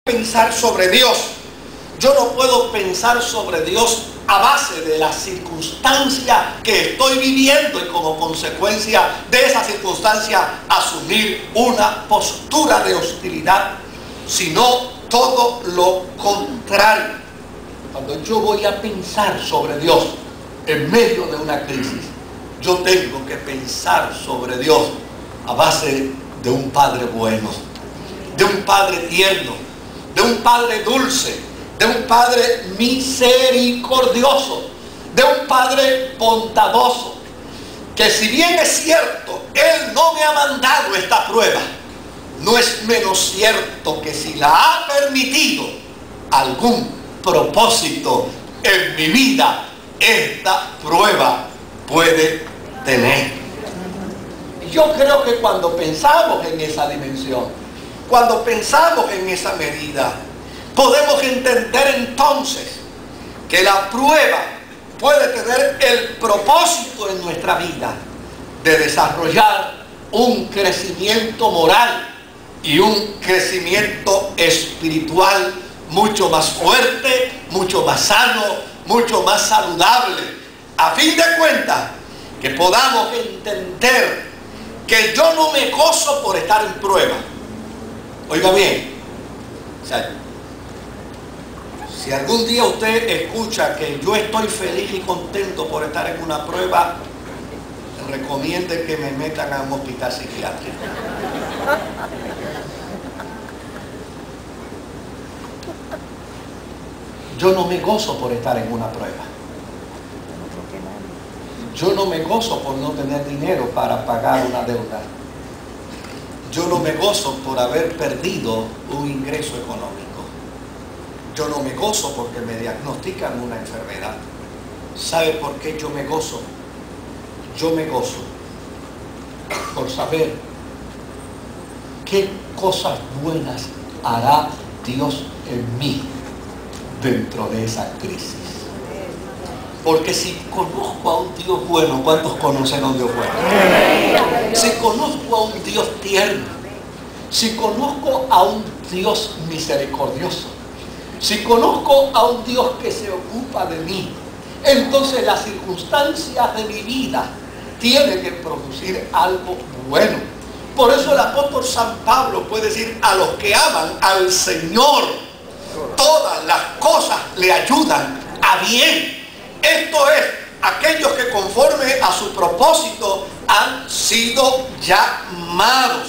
pensar sobre Dios. Yo no puedo pensar sobre Dios a base de la circunstancia que estoy viviendo y como consecuencia de esa circunstancia asumir una postura de hostilidad, sino todo lo contrario. Cuando yo voy a pensar sobre Dios en medio de una crisis, yo tengo que pensar sobre Dios a base de un Padre bueno, de un Padre tierno, de un Padre dulce, de un Padre misericordioso, de un Padre bondadoso, que si bien es cierto, Él no me ha mandado esta prueba, no es menos cierto que si la ha permitido algún propósito en mi vida, esta prueba puede tener. Yo creo que cuando pensamos en esa dimensión, cuando pensamos en esa medida, podemos entender entonces que la prueba puede tener el propósito en nuestra vida de desarrollar un crecimiento moral y un crecimiento espiritual mucho más fuerte, mucho más sano, mucho más saludable, a fin de cuentas que podamos entender que yo no me gozo por estar en prueba. Oiga bien, o sea, si algún día usted escucha que yo estoy feliz y contento por estar en una prueba, recomiende que me metan a un hospital psiquiátrico. Yo no me gozo por estar en una prueba. Yo no me gozo por no tener dinero para pagar una deuda. Yo no me gozo por haber perdido un ingreso económico. Yo no me gozo porque me diagnostican una enfermedad. ¿Sabe por qué yo me gozo? Yo me gozo por saber qué cosas buenas hará Dios en mí dentro de esa crisis. Porque si conozco a un Dios bueno, ¿cuántos conocen a un Dios bueno? Si conozco a un Dios tierno, si conozco a un Dios misericordioso, si conozco a un Dios que se ocupa de mí, entonces las circunstancias de mi vida tienen que producir algo bueno. Por eso el apóstol San Pablo puede decir: a los que aman al Señor, todas las cosas le ayudan a bien. Esto es, aquellos que conforme a su propósito han sido llamados.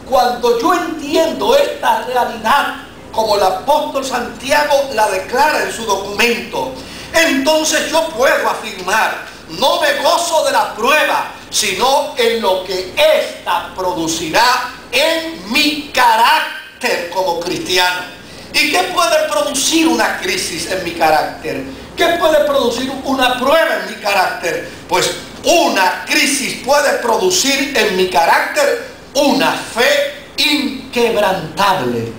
Cuando yo entiendo esta realidad, como el apóstol Santiago la declara en su documento, entonces yo puedo afirmar: no me gozo de la prueba, sino en lo que ésta producirá en mi carácter como cristiano. ¿Y qué puede producir una crisis en mi carácter? ¿Qué puede producir una prueba en mi carácter? Pues una crisis puede producir en mi carácter una fe inquebrantable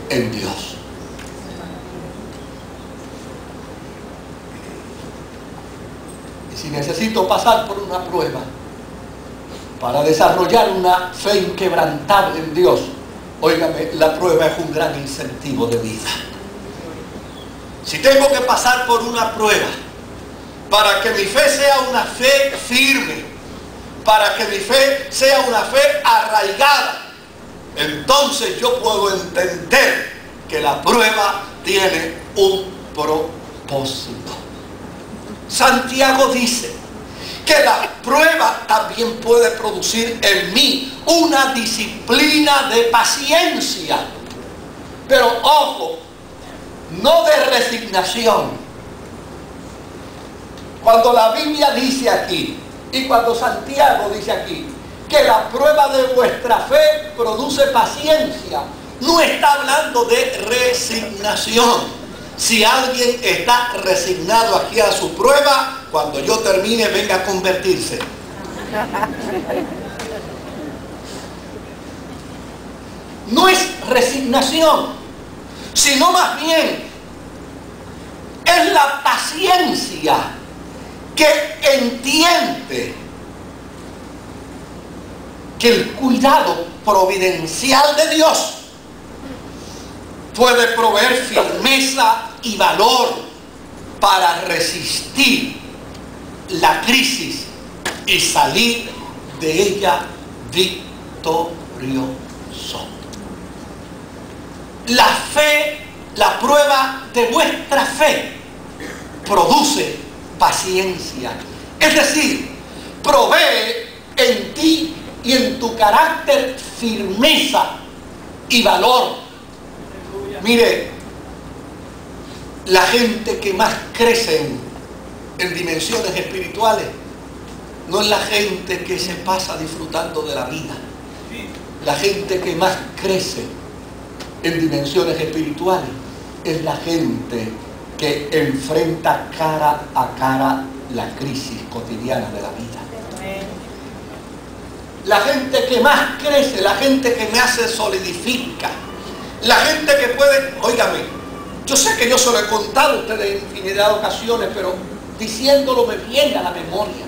en Dios. Y si necesito pasar por una prueba para desarrollar una fe inquebrantable en Dios, óigame, la prueba es un gran incentivo de vida. Si tengo que pasar por una prueba para que mi fe sea una fe firme, para que mi fe sea una fe arraigada, entonces yo puedo entender que la prueba tiene un propósito. Santiago dice que la prueba también puede producir en mí una disciplina de paciencia. Pero ojo, no de resignación. Cuando la Biblia dice aquí, y cuando Santiago dice aquí, que la prueba de vuestra fe produce paciencia, no está hablando de resignación. Si alguien está resignado aquí a su prueba, cuando yo termine venga a convertirse. No es resignación, sino más bien es la paciencia que entiende que el cuidado providencial de Dios puede proveer firmeza y valor para resistir la crisis y salir de ella victorioso. La fe, la prueba de vuestra fe, produce paciencia. Es decir, provee en ti y en tu carácter firmeza y valor. Mire, la gente que más crece en dimensiones espirituales no es la gente que se pasa disfrutando de la vida. La gente que más crece en dimensiones espirituales es la gente que enfrenta cara a cara la crisis cotidiana de la vida. La gente que más crece, la gente que más se solidifica, la gente que puede, óigame, yo sé que yo se lo he contado a ustedes en infinidad de ocasiones, pero diciéndolo me viene a la memoria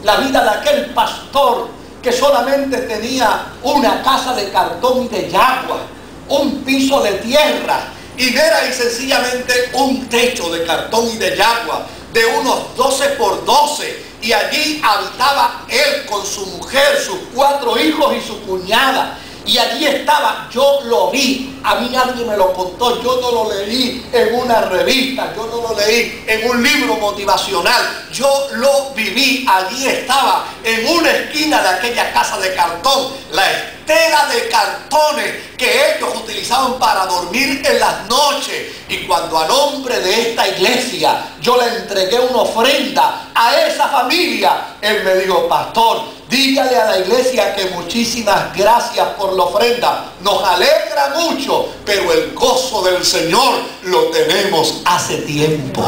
la vida de aquel pastor que solamente tenía una casa de cartón y de yagua, un piso de tierra y era y sencillamente un techo de cartón y de yagua de unos 12 por 12, y allí habitaba él con su mujer, sus 4 hijos y su cuñada. Y allí estaba, yo lo vi, a mí nadie me lo contó, yo no lo leí en una revista, yo no lo leí en un libro motivacional, yo lo viví, allí estaba, en una esquina de aquella casa de cartón, la estera de cartones que ellos utilizaban para dormir en las noches. Y cuando a nombre de esta iglesia yo le entregué una ofrenda a esa familia, él me dijo: pastor, dígale a la iglesia que muchísimas gracias por la ofrenda, nos alegra mucho, pero el gozo del Señor lo tenemos hace tiempo.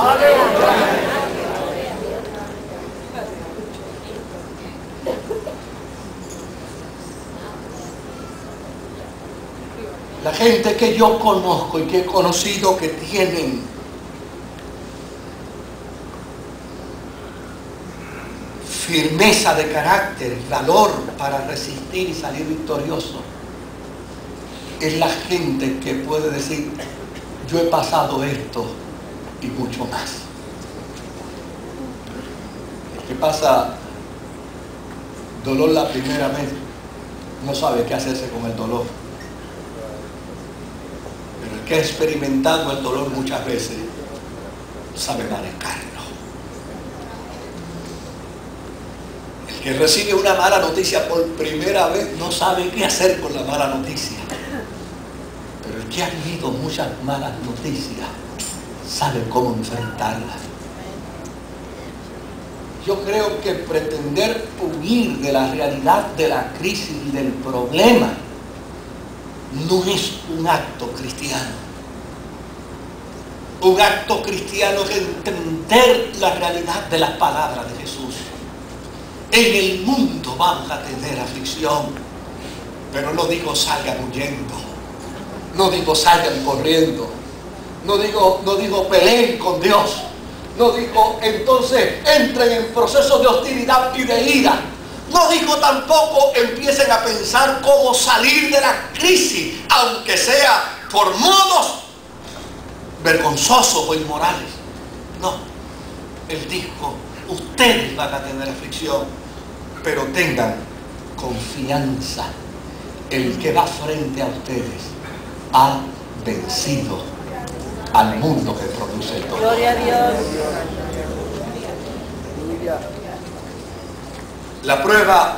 La gente que yo conozco y que he conocido que tienen firmeza de carácter, valor para resistir y salir victorioso, es la gente que puede decir: yo he pasado esto y mucho más. El que pasa dolor la primera vez no sabe qué hacerse con el dolor. Pero el que ha experimentado el dolor muchas veces sabe manejarlo. El que recibe una mala noticia por primera vez no sabe qué hacer con la mala noticia. Pero el que ha vivido muchas malas noticias sabe cómo enfrentarlas. Yo creo que pretender huir de la realidad de la crisis y del problema no es un acto cristiano. Un acto cristiano es entender la realidad de las palabras de Jesús. En el mundo vamos a tener aflicción, pero no digo salgan huyendo, no digo salgan corriendo, no digo peleen con Dios, no digo entonces entren en procesos de hostilidad y de ira. No digo tampoco empiecen a pensar cómo salir de la crisis, aunque sea por modos vergonzosos o inmorales. No, Él dijo: ustedes van a tener aflicción, pero tengan confianza. El que va frente a ustedes ha vencido al mundo que produce el dolor. Gloria a Dios. La prueba,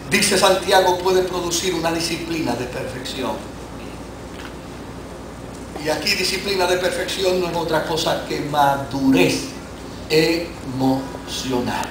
dice Santiago, puede producir una disciplina de perfección. Y aquí disciplina de perfección no es otra cosa que madurez emocional.